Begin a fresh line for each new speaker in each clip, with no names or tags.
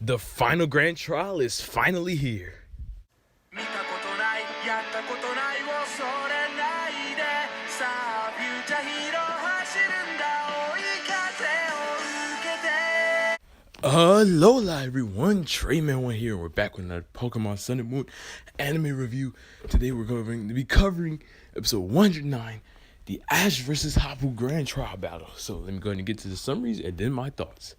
The final grand trial is finally here. Alola everyone, Trayman1 here, and we're back with another Pokemon Sun and Moon anime review. Today we're going to be covering episode 109, the Ash vs. Hapu Grand Trial Battle. So let me go ahead and get to the summaries and then my thoughts.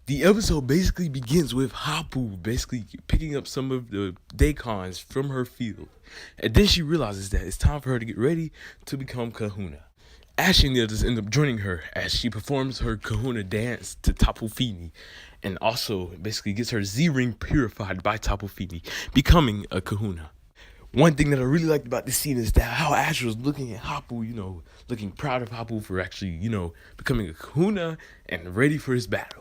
The episode basically begins with Hapu basically picking up some of the Daikons from her field. And then she realizes that it's time for her to get ready to become Kahuna. Ash and the others end up joining her as she performs her Kahuna dance to Tapu Fini, and also basically gets her Z-Ring purified by Tapu Fini, becoming a Kahuna. One thing that I really liked about this scene is that how Ash was looking at Hapu, looking proud of Hapu for actually, becoming a Kahuna and ready for his battle.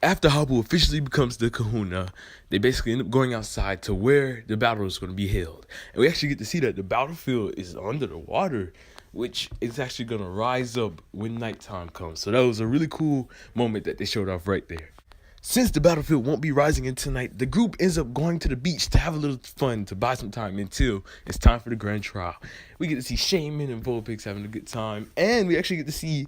After Hapu officially becomes the Kahuna, they basically end up going outside to where the battle is going to be held. And we actually get to see that the battlefield is under the water, which is actually going to rise up when nighttime comes. So that was a really cool moment that they showed off right there. Since the battlefield won't be rising until night, the group ends up going to the beach to have a little fun, to buy some time until it's time for the grand trial. We get to see Shaman and Vulpix having a good time, and we actually get to see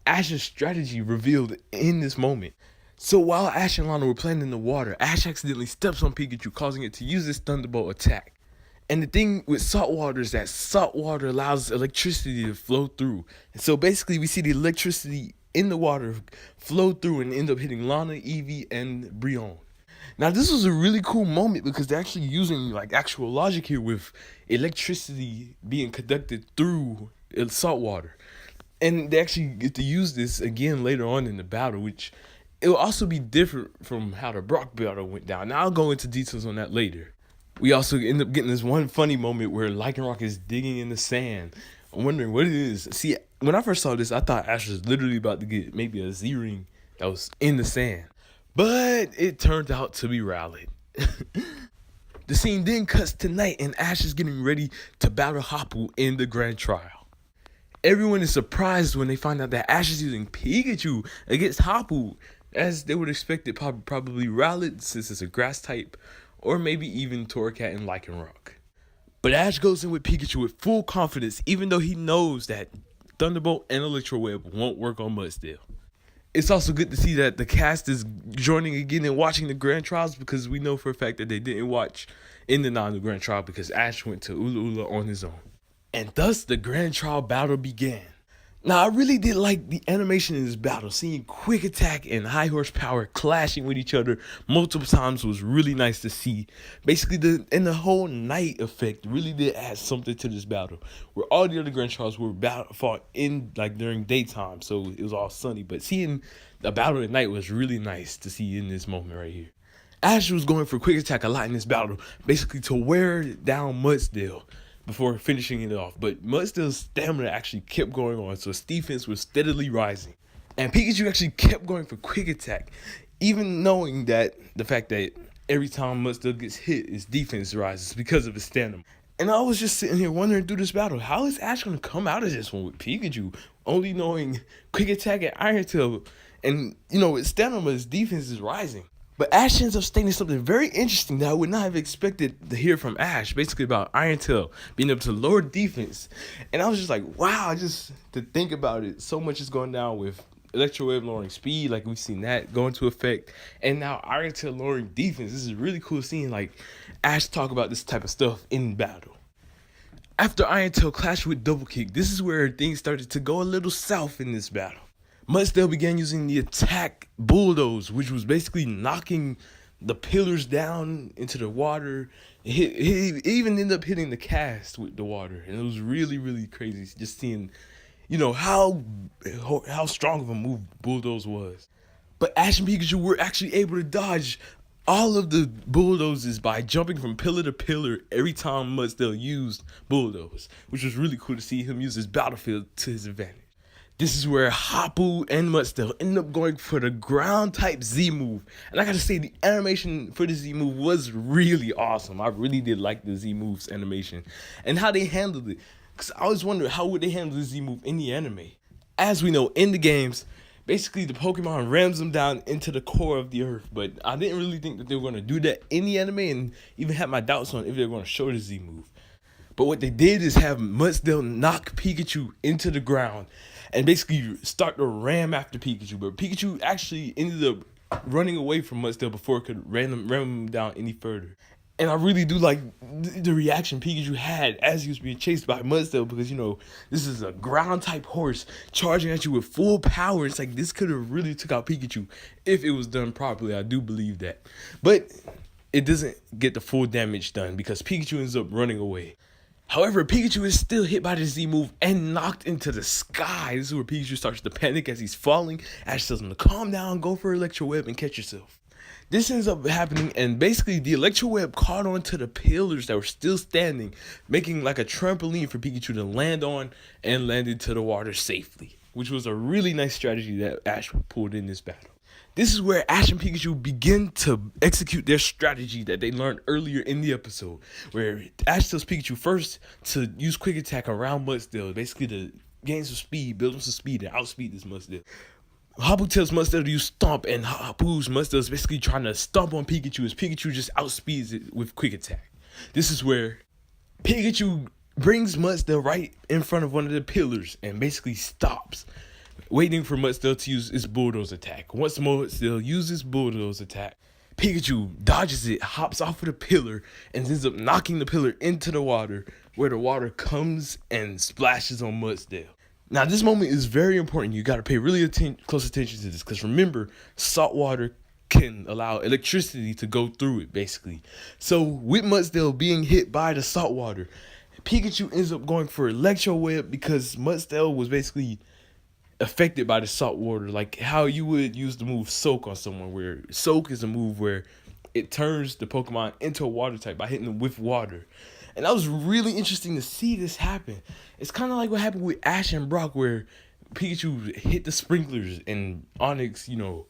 Ash's strategy revealed in this moment. So while Ash and Lana were playing in the water, Ash accidentally steps on Pikachu, causing it to use its Thunderbolt attack. And the thing with salt water is that salt water allows electricity to flow through. And so basically we see the electricity in the water flow through and end up hitting Lana, Eevee, and Brion. Now this was a really cool moment because they're actually using actual logic here with electricity being conducted through salt water. And they actually get to use this again later on in the battle, which it will also be different from how the Brock battle went down. Now I'll go into details on that later. We also end up getting this one funny moment where Lycanroc is digging in the sand. I'm wondering what it is. See, when I first saw this, I thought Ash was literally about to get maybe a Z-Ring that was in the sand. But it turned out to be Rowlet. The scene then cuts to night and Ash is getting ready to battle Hapu in the grand trial. Everyone is surprised when they find out that Ash is using Pikachu against Hapu, as they would expect it probably Rowlet since it's a grass type, or maybe even Torracat and Lycanroc. But Ash goes in with Pikachu with full confidence, even though he knows that Thunderbolt and Electro Web won't work on Mudsdale. It's also good to see that the cast is joining again and watching the Grand Trials, because we know for a fact that they didn't watch in the non-Grand Trial because Ash went to Ula Ula on his own. And thus the Grand Trial battle began. Now I really did like the animation in this battle. Seeing Quick Attack and High Horsepower clashing with each other multiple times was really nice to see. Basically the whole night effect really did add something to this battle, where all the other Grand Trials were fought in during daytime, so it was all sunny. But seeing the battle at night was really nice to see in this moment right here. Ash was going for Quick Attack a lot in this battle, basically to wear down Mudsdale before finishing it off. But Mudsdale's stamina actually kept going on, so his defense was steadily rising. And Pikachu actually kept going for Quick Attack, even knowing that the fact that every time Mudsdale gets hit, his defense rises because of his stamina. And I was just sitting here wondering through this battle, how is Ash going to come out of this one with Pikachu only knowing Quick Attack and Iron Tail? And, with stamina, his defense is rising. But Ash ends up stating something very interesting that I would not have expected to hear from Ash, basically about Iron Tail being able to lower defense. And I was just like, wow, just to think about it, so much is going down with Electro Wave lowering speed, like we've seen that go into effect, and now Iron Tail lowering defense. This is really cool seeing Ash talk about this type of stuff in battle. After Iron Tail clashed with Double Kick, this is where things started to go a little south in this battle. Mudsdale began using the attack Bulldoze, which was basically knocking the pillars down into the water. He even ended up hitting the cast with the water, and it was really, really crazy just seeing, how strong of a move Bulldoze was. But Ash and Pikachu were actually able to dodge all of the Bulldozes by jumping from pillar to pillar every time Mudsdale used Bulldoze, which was really cool to see him use his battlefield to his advantage. This is where Hapu and Mudsdale end up going for the ground type Z move. And I gotta say, the animation for the Z move was really awesome. I really did like the Z moves animation and how they handled it. Because I always wondered, how would they handle the Z move in the anime? As we know, in the games, basically the Pokemon rams them down into the core of the earth. But I didn't really think that they were going to do that in the anime, and even had my doubts on if they were going to show the Z move. But what they did is have Mudsdale knock Pikachu into the ground and basically start to ram after Pikachu. But Pikachu actually ended up running away from Mudsdale before it could ram him down any further. And I really do like the reaction Pikachu had as he was being chased by Mudsdale, because, you know, this is a ground-type horse charging at you with full power. It's like, this could have really took out Pikachu if it was done properly. I do believe that. But it doesn't get the full damage done because Pikachu ends up running away. However, Pikachu is still hit by the Z move and knocked into the sky. This is where Pikachu starts to panic as he's falling. Ash tells him to calm down, go for Electro Web, and catch yourself. This ends up happening, and basically the Electro Web caught onto the pillars that were still standing, making like a trampoline for Pikachu to land on, and landed to the water safely, which was a really nice strategy that Ash pulled in this battle. This is where Ash and Pikachu begin to execute their strategy that they learned earlier in the episode, where Ash tells Pikachu first to use Quick Attack around Mudsdale, basically to gain some speed, build him some speed, and outspeed this Mudsdale. Hapu tells Mudsdale to use Stomp, and Hapu's Mudsdale is basically trying to stomp on Pikachu as Pikachu just outspeeds it with Quick Attack. This is where Pikachu brings Mudsdale right in front of one of the pillars and basically stops, waiting for Mudsdale to use his Bulldoze attack. Once Mudsdale uses Bulldoze attack, Pikachu dodges it, hops off of the pillar, and ends up knocking the pillar into the water, where the water comes and splashes on Mudsdale. Now, this moment is very important. You got to pay really close attention to this, because remember, salt water can allow electricity to go through it, basically. So, with Mudsdale being hit by the salt water, Pikachu ends up going for Electro Web because Mudsdale was basically affected by the salt water, like how you would use the move Soak on someone, where Soak is a move where it turns the Pokemon into a water type by hitting them with water. And that was really interesting to see this happen. It's kind of like what happened with Ash and Brock, where Pikachu hit the sprinklers and Onix, you know,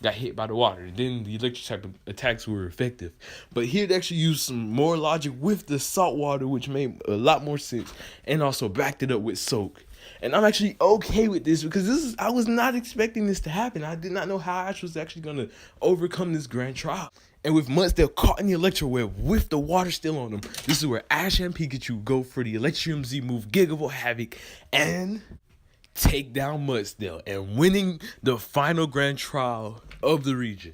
got hit by the water. Then the electric type of attacks were effective. But here they actually used some more logic with the salt water, which made a lot more sense, and also backed it up with Soak. And I'm actually okay with this, because I was not expecting this to happen. I did not know how Ash was actually going to overcome this grand trial. And with Mudsdale caught in the Electro Web with the water still on him, this is where Ash and Pikachu go for the Electrium Z move, Gigavolt Havoc, and take down Mudsdale, and winning the final grand trial of the region.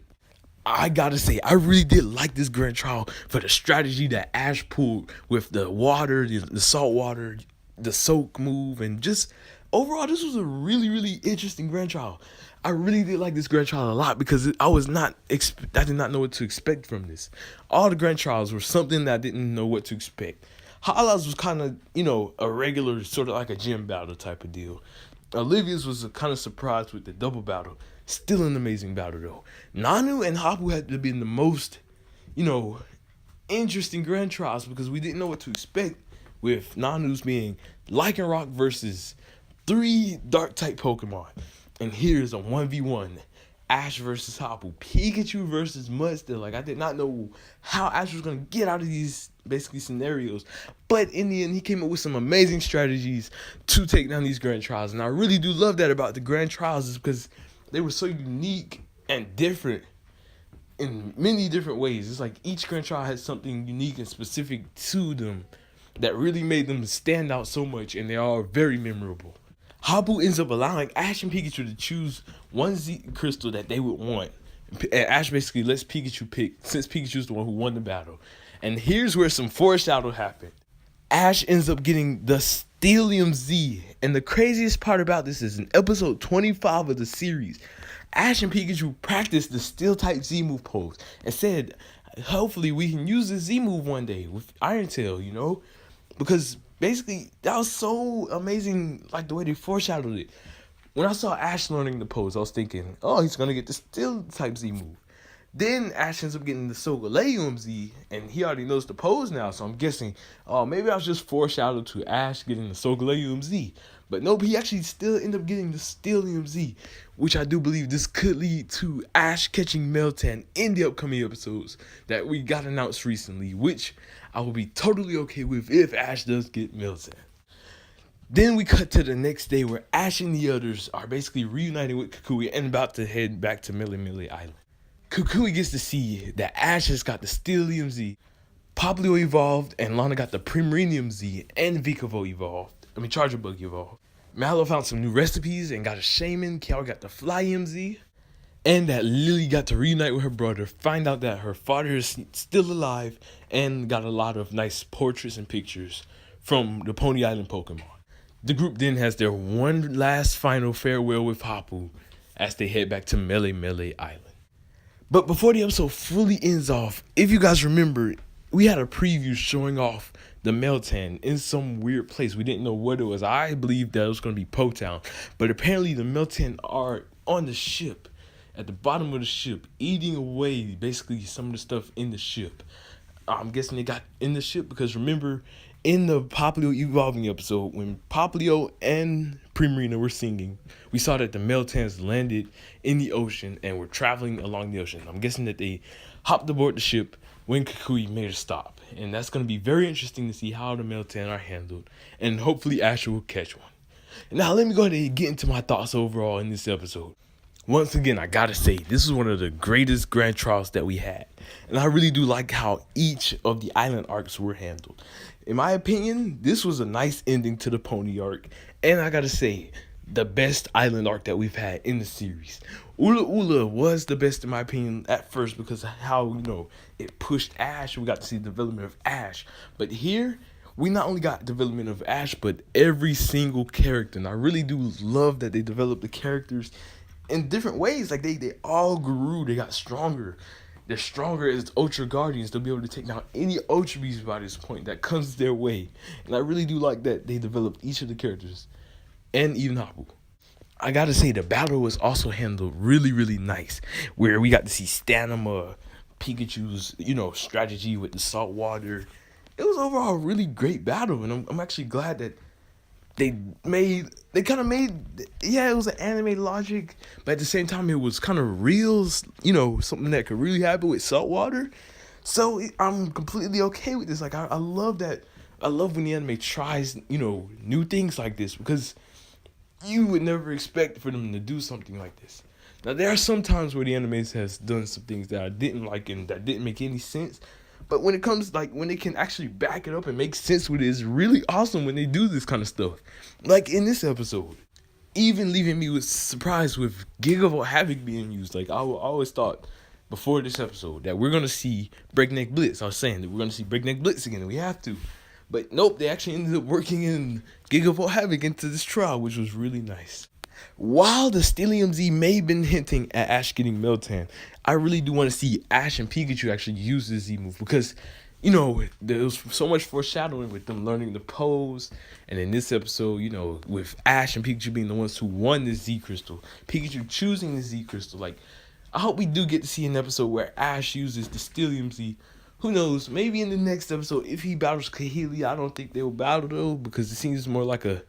I gotta say, I really did like this grand trial for the strategy that Ash pulled with the water, the salt water, the Soak move, and just overall, this was a really, really interesting grand trial. I really did like this grand trial a lot, because I did not know what to expect from this. All the grand trials were something that I didn't know what to expect. Hala's was kind of, you know, a regular, sort of like a gym battle type of deal. Olivia's was kind of surprised with the double battle. Still an amazing battle, though. Nanu and Hapu had to be the most, you know, interesting grand trials, because we didn't know what to expect, with Nanu's being Lycanroc versus 3 Dark-type Pokemon. And here's a 1v1. Ash versus Hapu. Pikachu versus Mudsdale. Like, I did not know how Ash was going to get out of these, basically, scenarios. But in the end, he came up with some amazing strategies to take down these grand trials. And I really do love that about the grand trials, is because they were so unique and different in many different ways. It's like each grand trial had something unique and specific to them that really made them stand out so much, and they are very memorable. Hapu ends up allowing Ash and Pikachu to choose one Z crystal that they would want. And Ash basically lets Pikachu pick, since Pikachu's the one who won the battle. And here's where some foreshadow happened. Ash ends up getting the Stellium Z. And the craziest part about this is in episode 25 of the series, Ash and Pikachu practiced the Steel-type Z move pose and said, hopefully we can use the Z move one day with Iron Tail, you know? Because basically, that was so amazing, like the way they foreshadowed it. When I saw Ash learning the pose, I was thinking, oh, he's going to get the Steel-type Z move. Then Ash ends up getting the Solgaleo Z, and he already knows the pose now, so I'm guessing, oh, maybe I was just foreshadowed to Ash getting the Solgaleo Z. But nope, he actually still ended up getting the Stellium Z, which I do believe this could lead to Ash catching Meltan in the upcoming episodes that we got announced recently, which I will be totally okay with if Ash does get Meltan. Then we cut to the next day where Ash and the others are basically reuniting with Kukui and about to head back to Mili Mili Island. Kukui gets to see that Ash has got the Stellium Z, Poplio evolved, and Lana got the Primrenium Z, and Vikavolt evolved. Chargerbug evolved. Mallow found some new recipes and got a Shaman. Kiara got the Flyem Z. And that Lily got to reunite with her brother, find out that her father is still alive, and got a lot of nice portraits and pictures from the Pony Island Pokemon. The group then has their one last final farewell with Hapu as they head back to Mili Mili Island. But before the episode fully ends off, if you guys remember, we had a preview showing off the Meltan in some weird place. We didn't know what it was. I believed that it was going to be Po Town, but apparently the Meltan are on the ship, at the bottom of the ship, eating away basically some of the stuff in the ship. I'm guessing they got in the ship because remember in the Poplio evolving episode when Poplio and Primarina were singing, we saw that the Meltans landed in the ocean and were traveling along the ocean. I'm guessing that they hopped aboard the ship when Kukui made a stop. And that's going to be very interesting to see how the Meltan are handled. And hopefully Asher will catch one. Now let me go ahead and get into my thoughts overall in this episode. Once again, I gotta say, this is one of the greatest grand trials that we had. And I really do like how each of the island arcs were handled. In my opinion, this was a nice ending to the Pony arc. And I gotta say, the best island arc that we've had in the series. Ula Ula was the best in my opinion at first because of how, it pushed Ash. We got to see the development of Ash. But here, we not only got development of Ash, but every single character. And I really do love that they developed the characters in different ways. Like they all grew, they got stronger. They're stronger as Ultra Guardians. They'll be able to take down any Ultra Beast by this point that comes their way. And I really do like that they developed each of the characters. And even Hapu. I gotta say the battle was also handled really, really nice. Where we got to see Stanima, Pikachu's, strategy with the salt water. It was overall a really great battle. And I'm actually glad that it was an anime logic, but at the same time it was kind of real, something that could really happen with saltwater. So I'm completely okay with this. Like I love that. I love when the anime tries, new things like this because you would never expect for them to do something like this. Now there are some times where the anime has done some things that I didn't like and that didn't make any sense. But when it comes, when they can actually back it up and make sense with it, it's really awesome when they do this kind of stuff. Like in this episode, even leaving me with surprise with Gigavolt Havoc being used. Like I always thought before this episode that we're going to see Breakneck Blitz. I was saying that we're going to see Breakneck Blitz again. We have to. But nope, they actually ended up working in Gigavolt Havoc into this trial, which was really nice. While the Stellium Z may have been hinting at Ash getting Meltan, I really do want to see Ash and Pikachu actually use the Z move because, there was so much foreshadowing with them learning the pose. And in this episode, with Ash and Pikachu being the ones who won the Z Crystal, Pikachu choosing the Z Crystal. Like, I hope we do get to see an episode where Ash uses the Stellium Z. Who knows? Maybe in the next episode, if he battles Kahili, I don't think they will battle though because it seems more like a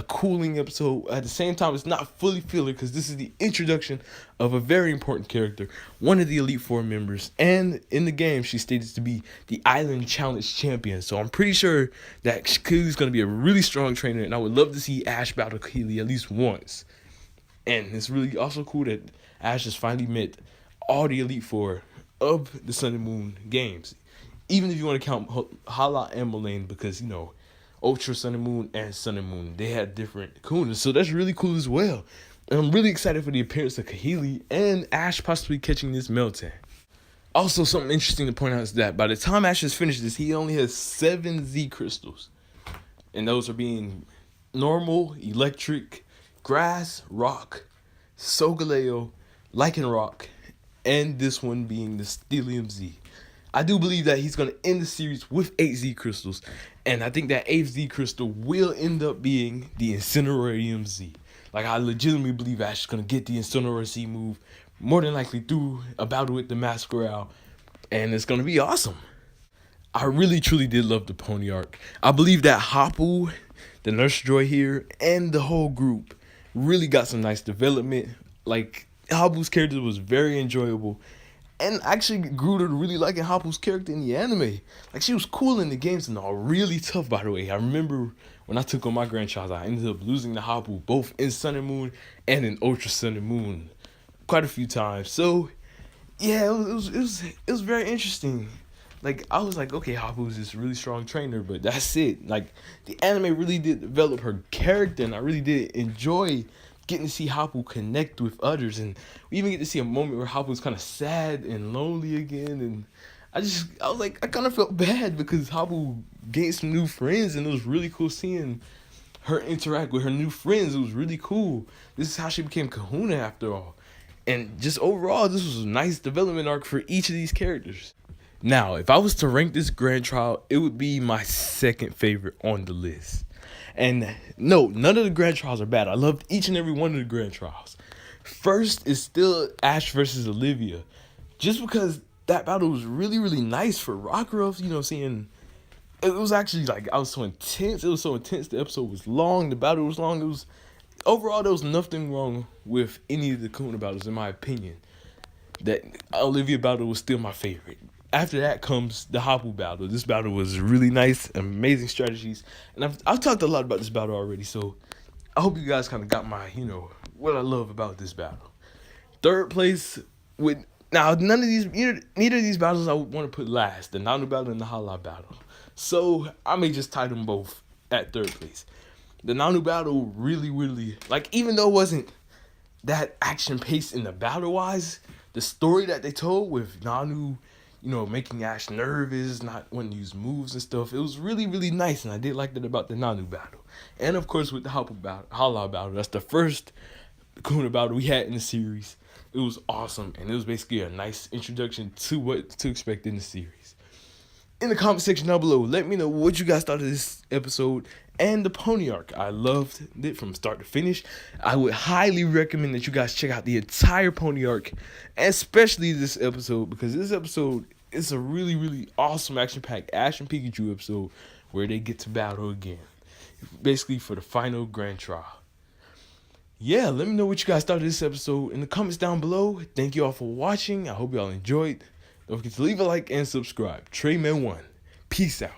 cooling episode. At the same time, it's not fully filler because this is the introduction of a very important character, one of the Elite Four members, and in the game, she's stated to be the Island Challenge Champion. So I'm pretty sure that Kahili's going to be a really strong trainer, and I would love to see Ash battle Kahili at least once. And it's really also cool that Ash has finally met all the Elite Four of the Sun and Moon games. Even if you want to count Hala and Mullane because, Ultra Sun and Moon and Sun and Moon, they had different Kunas. So that's really cool as well. And I'm really excited for the appearance of Kahili and Ash possibly catching this Meltan. Also, something interesting to point out is that by the time Ash has finished this, he only has 7 Z crystals. And those are being normal, electric, grass, rock, Solgaleo, Lycanroc, and this one being the Stellium Z. I do believe that he's going to end the series with 8 Z crystals. And I think that 8th Z crystal will end up being the Incinerarium Z. Like, I legitimately believe Ash is going to get the Incineroar Z move more than likely through a battle with the Masquerade. And it's going to be awesome. I really, truly did love the Pony arc. I believe that Hapu, the Nurse Joy here, and the whole group really got some nice development. Like, Hapu's character was very enjoyable. and actually grew to really liking Hapu's character in the anime. Like, she was cool in the games and all, really tough, by the way. I remember when I took on my grandchild, I ended up losing to Hapu both in Sun and Moon and in Ultra Sun and Moon quite a few times. So yeah, it was very interesting. Like, I was like, okay, Hapu's this really strong trainer, but that's it. Like, the anime really did develop her character, and I really did enjoy getting to see Hapu connect with others, and we even get to see a moment where Hapu's kind of sad and lonely again, and I was like, I kind of felt bad because Hapu gained some new friends, and it was really cool seeing her interact with her new friends. It was really cool. This is how she became Kahuna after all. And just overall, this was a nice development arc for each of these characters. Now, if I was to rank this grand trial, it would be my second favorite on the list. And no, none of the grand trials are bad. I loved each and every one of the grand trials. First is still Ash versus Olivia. Just because that battle was really, really nice for Rockruff, seeing it was actually like, I was so intense. It was so intense. The episode was long. The battle was long. Overall, there was nothing wrong with any of the Kahuna battles, in my opinion. That Olivia battle was still my favorite. After that comes the Hapu battle. This battle was really nice, amazing strategies. And I've talked a lot about this battle already, so I hope you guys kind of got my, what I love about this battle. Third place neither of these battles I would want to put last. The Nanu battle and the Hala battle. So I may just tie them both at third place. The Nanu battle really, really, like, even though it wasn't that action paced in the battle wise, the story that they told with Nanu, making Ash nervous, not wanting to use moves and stuff, it was really, really nice, and I did like that about the Nanu battle. And of course with the Hala battle, that's the first Kahuna battle we had in the series. It was awesome, and it was basically a nice introduction to what to expect in the series. In the comment section down below, let me know what you guys thought of this episode and the pony arc. I loved it from start to finish. I would highly recommend that you guys check out the entire pony arc, especially this episode, because this episode is a really, really awesome action-packed Ash and Pikachu episode where they get to battle again, basically for the final grand trial. Yeah, let me know what you guys thought of this episode in the comments down below. Thank you all for watching. I hope y'all enjoyed. Don't forget to leave a like and subscribe. Treyman1. Peace out.